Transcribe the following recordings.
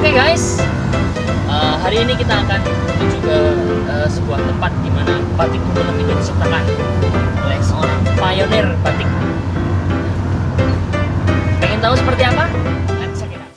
Oke guys, hari ini kita akan menuju ke sebuah tempat di mana batik Gunung itu diciptakan oleh seorang pionir batik. Pengen tahu seperti apa? Let's check it out.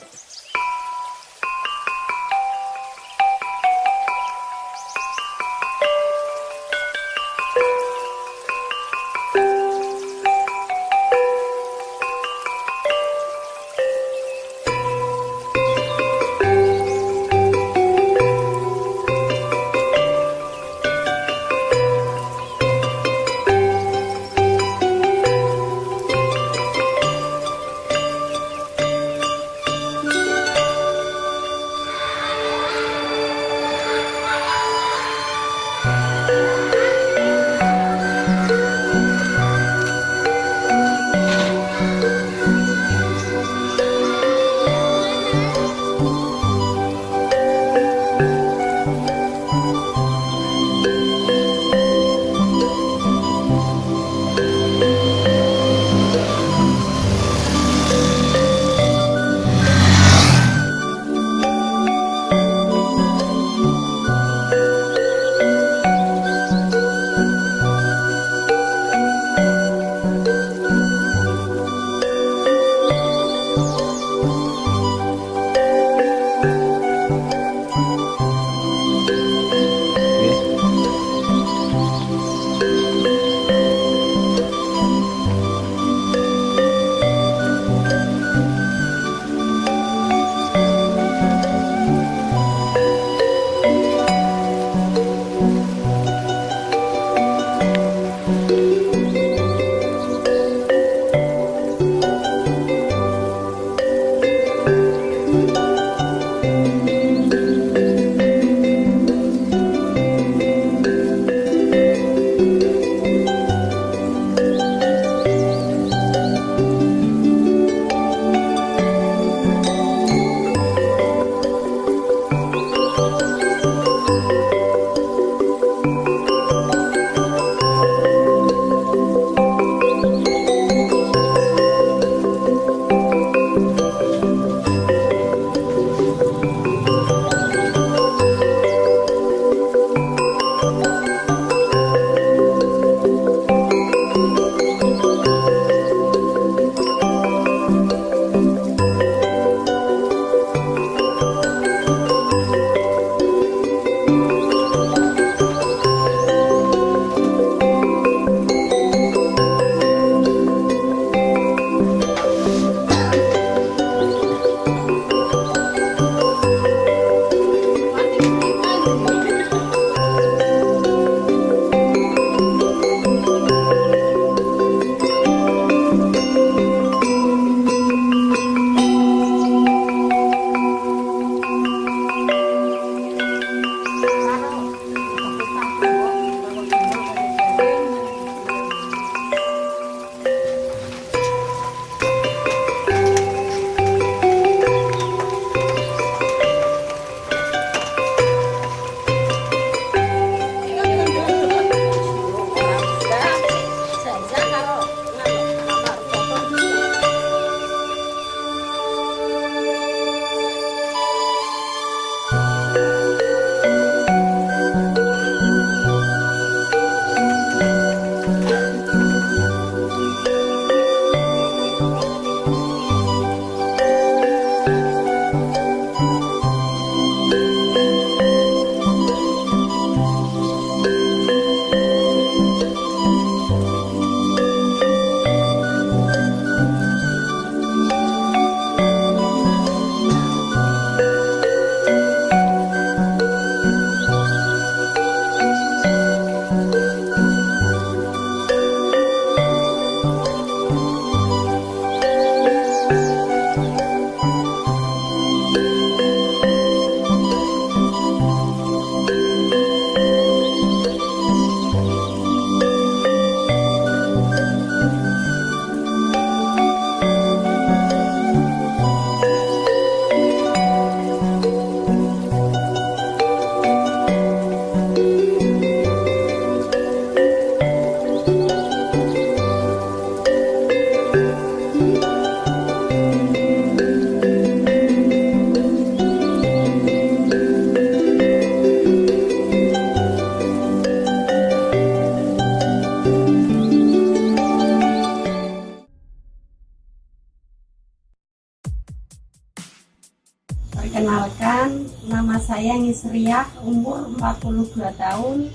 Nama saya Ngisriah, umur 42 tahun,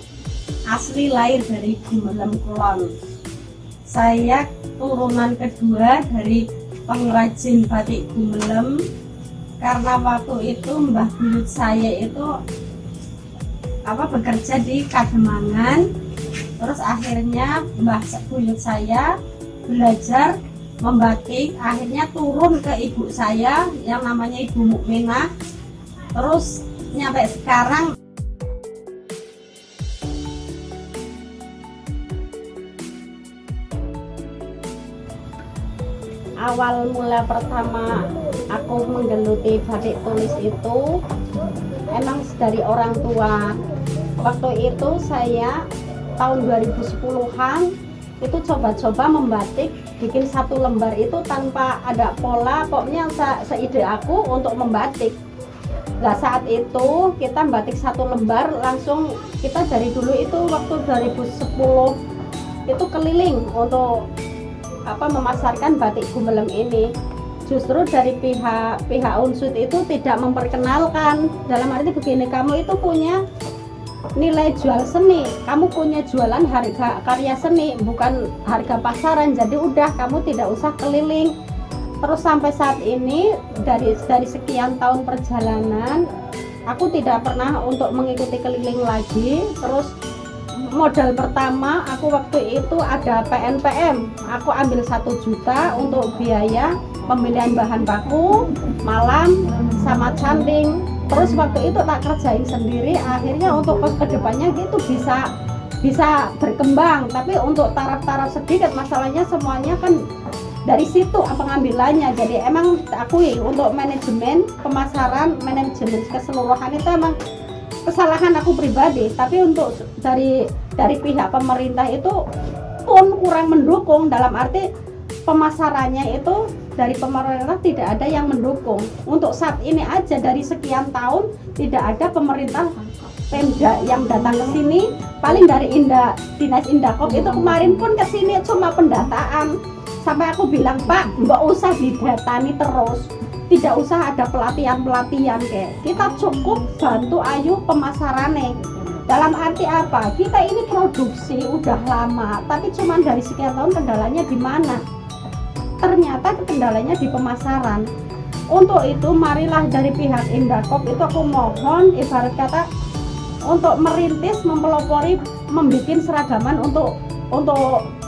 asli lahir dari Gumelem Kulon. Saya turunan kedua dari pengrajin batik Gumelem, karena waktu itu mbah buyut saya itu bekerja di Kademangan. Terus akhirnya mbah buyut saya belajar membatik, akhirnya turun ke ibu saya yang namanya Ibu Mukminah. Terus nyampe sekarang awal mula pertama aku menggeluti batik tulis itu emang dari orang tua. Waktu itu saya tahun 2010-an itu coba-coba membatik, bikin satu lembar itu tanpa ada pola, pokoknya seide aku untuk membatik. Nah saat itu kita batik satu lembar langsung, kita dari dulu itu waktu 2010 itu keliling untuk memasarkan batik Gumelem ini. Justru dari pihak Unsud itu tidak memperkenalkan, dalam arti begini, kamu itu punya nilai jual seni, kamu punya jualan harga karya seni, bukan harga pasaran, jadi udah kamu tidak usah keliling. Terus sampai saat ini dari sekian tahun perjalanan aku tidak pernah untuk mengikuti keliling lagi. Terus modal pertama aku waktu itu ada PNPM, aku ambil 1 juta untuk biaya pembelian bahan baku, malam sama canting. Terus waktu itu tak kerjain sendiri, akhirnya untuk kedepannya gitu bisa berkembang. Tapi untuk taraf-taraf sedikit, masalahnya semuanya kan dari situ pengambilannya. Jadi emang akui untuk manajemen pemasaran, manajemen keseluruhan itu emang kesalahan aku pribadi. Tapi untuk dari pihak pemerintah itu pun kurang mendukung, dalam arti pemasarannya itu dari pemerintah tidak ada yang mendukung. Untuk saat ini aja dari sekian tahun tidak ada pemerintah Pemda yang datang ke sini. Paling dari Dinas Indakop itu kemarin pun ke sini cuma pendataan. Sampai aku bilang, Pak, nggak usah didatani terus, tidak usah ada pelatihan kayak. Kita cukup bantu ayu pemasarannya. Dalam arti apa? Kita ini produksi udah lama, tapi cuma dari sekian tahun kendalanya di mana? Ternyata kendalanya di pemasaran. Untuk itu marilah dari pihak Indakop itu aku mohon, ibarat kata untuk merintis, mempelopori, membuat seragaman untuk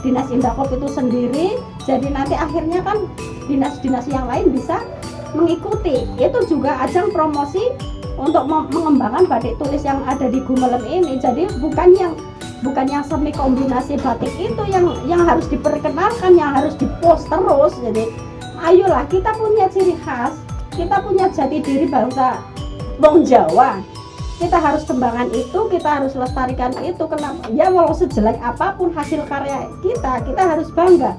Dinas Indakop itu sendiri. Jadi nanti akhirnya kan dinas-dinas yang lain bisa mengikuti. Itu juga ajang promosi untuk mengembangkan batik tulis yang ada di Gumelem ini. Jadi bukan yang semi kombinasi batik itu yang harus diperkenalkan, yang harus dipost terus. Jadi ayolah, kita punya ciri khas, kita punya jati diri bangsa wong Jawa. Kita harus kembangkan itu, kita harus lestarikan itu. Kenapa? Ya walau sejelek apapun hasil karya kita harus bangga.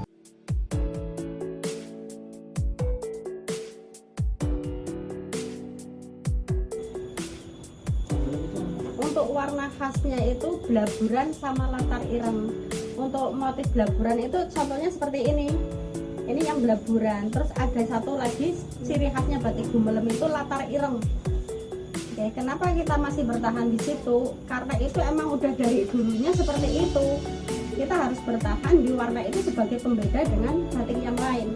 Untuk warna khasnya itu blaburan sama latar ireng. Untuk motif blaburan itu contohnya seperti ini yang blaburan. Terus ada satu lagi ciri khasnya batik Gumelem itu latar ireng. Oke, kenapa kita masih bertahan di situ? Karena itu emang udah dari dulunya seperti itu. Kita harus bertahan di warna itu sebagai pembeda dengan batik yang lain.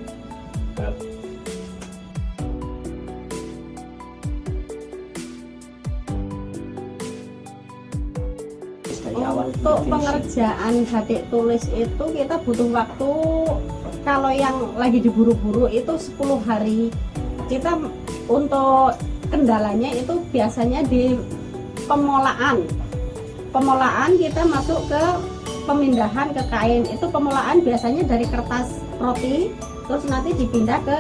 Untuk pengerjaan batik tulis itu kita butuh waktu, kalau yang lagi diburu-buru itu 10 hari. Kita untuk kendalanya itu biasanya di pemolaan kita masuk ke pemindahan ke kain. Itu pemolaan biasanya dari kertas roti, terus nanti dipindah ke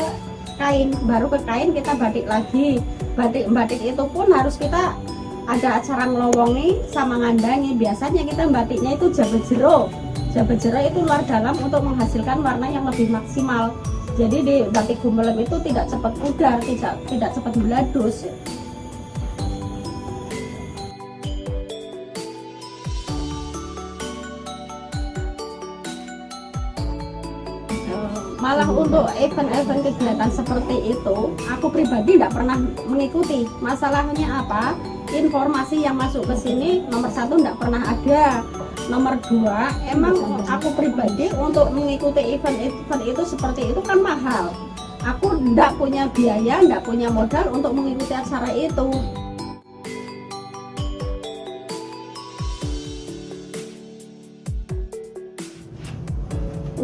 kain, baru ke kain kita batik lagi. Batik itu pun harus kita ada acara ngelowongi sama ngandangi. Biasanya kita batiknya itu jabejero itu luar dalam untuk menghasilkan warna yang lebih maksimal. Jadi di batik Gumelem itu tidak cepat pudar, tidak cepat beladus. Malah untuk event-event kegiatan seperti itu, aku pribadi tidak pernah mengikuti. Masalahnya apa? Informasi yang masuk ke sini nomor satu tidak pernah ada. Nomor dua, emang aku pribadi untuk mengikuti event-event itu seperti itu kan mahal. Aku tidak punya biaya, tidak punya modal untuk mengikuti acara itu.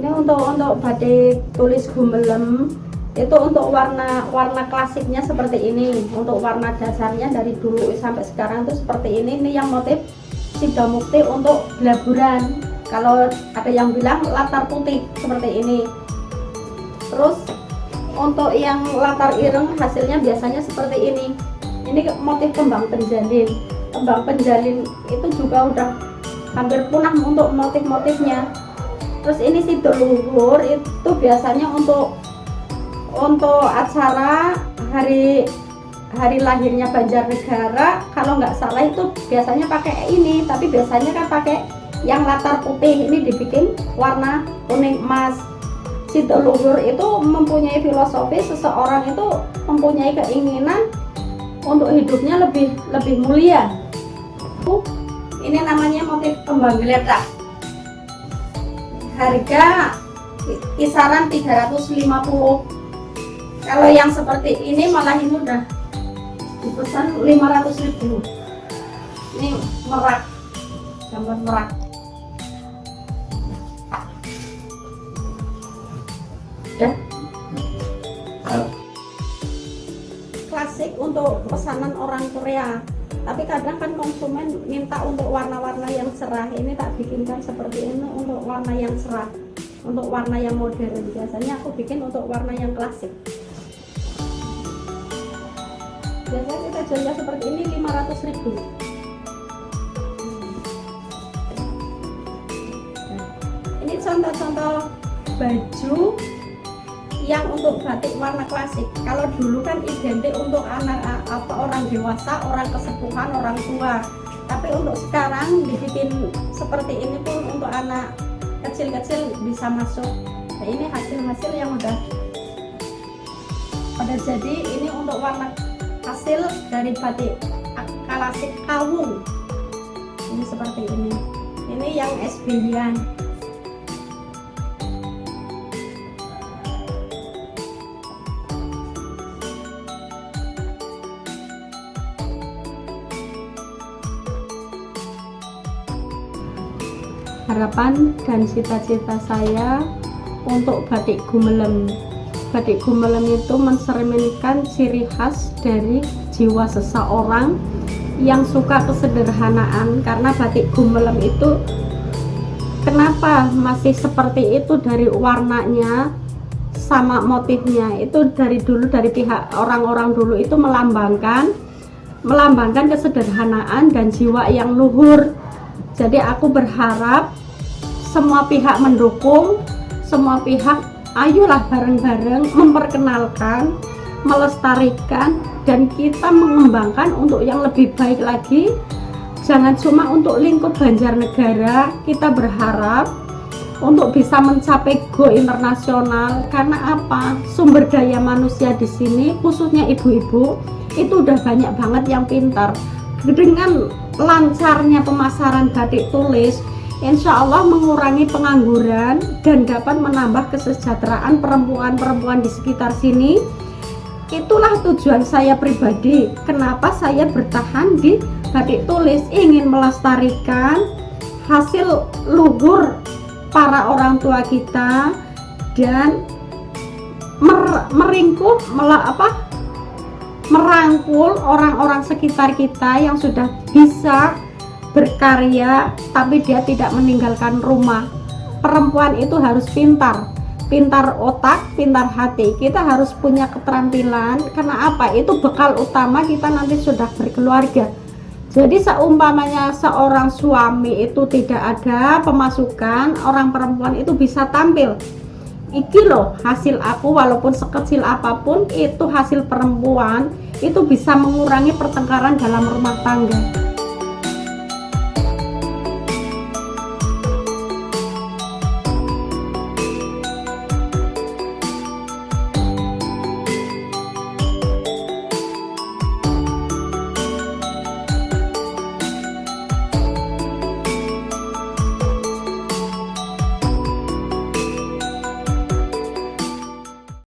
Ini untuk batik tulis Gumelem itu untuk warna klasiknya seperti ini. Untuk warna dasarnya dari dulu sampai sekarang itu seperti ini. Ini yang motif Sidomukti untuk gelaburan. Kalau ada yang bilang latar putih seperti ini. Terus untuk yang latar ireng hasilnya biasanya seperti ini. Ini motif kembang penjalin. Kembang penjalin itu juga udah hampir punah untuk motif-motifnya. Terus ini Sido Luhur itu biasanya untuk acara hari lahirnya Banjarnegara. Kalau nggak salah itu biasanya pakai ini, tapi biasanya kan pakai yang latar putih. Ini dibikin warna kuning emas. Sido Luhur itu mempunyai filosofi seseorang itu mempunyai keinginan untuk hidupnya lebih mulia. Ini namanya motif kembang geletak. Harga kisaran 350. Kalau yang seperti ini malah ini udah dipesan 500.000. Ini merak, gambar merak. Dan klasik untuk pesanan orang Korea. Tapi kadang kan konsumen minta untuk warna-warna yang cerah. Ini tak bikinkan seperti ini untuk warna yang cerah, untuk warna yang modern. Biasanya aku bikin untuk warna yang klasik. Biasanya kita jualnya seperti ini 500.000. Ini contoh-contoh baju yang untuk batik warna klasik. Kalau dulu kan identik untuk orang dewasa, orang kesepuhan, orang tua. Tapi untuk sekarang dibikin seperti ini pun untuk anak kecil-kecil bisa masuk. Nah, ini hasil-hasil yang udah jadi. Ini untuk warna hasil dari batik klasik Kawung. Ini seperti ini. Ini yang SB-an. Harapan dan cita-cita saya untuk batik Gumelem. Batik Gumelem itu mencerminkan ciri khas dari jiwa seseorang yang suka kesederhanaan. Karena batik Gumelem itu kenapa masih seperti itu, dari warnanya sama motifnya itu dari dulu, dari pihak orang-orang dulu itu melambangkan kesederhanaan dan jiwa yang luhur. Jadi aku berharap semua pihak mendukung, semua pihak ayolah bareng-bareng memperkenalkan, melestarikan, dan kita mengembangkan untuk yang lebih baik lagi. Jangan cuma untuk lingkup Banjarnegara, kita berharap untuk bisa mencapai go internasional. Karena apa? Sumber daya manusia di sini, khususnya ibu-ibu, itu udah banyak banget yang pintar. Dengan lancarnya pemasaran batik tulis, insya Allah mengurangi pengangguran dan dapat menambah kesejahteraan perempuan-perempuan di sekitar sini. Itulah tujuan saya pribadi. Kenapa saya bertahan di batik tulis, ingin melestarikan hasil luhur para orang tua kita dan merangkul orang-orang sekitar kita yang sudah bisa berkarya tapi dia tidak meninggalkan rumah. Perempuan itu harus pintar otak, pintar hati. Kita harus punya keterampilan. Karena apa? Itu bekal utama kita nanti sudah berkeluarga. Jadi seumpamanya seorang suami itu tidak ada pemasukan, orang perempuan itu bisa tampil. Iki loh hasil aku, walaupun sekecil apapun itu hasil perempuan, itu bisa mengurangi pertengkaran dalam rumah tangga.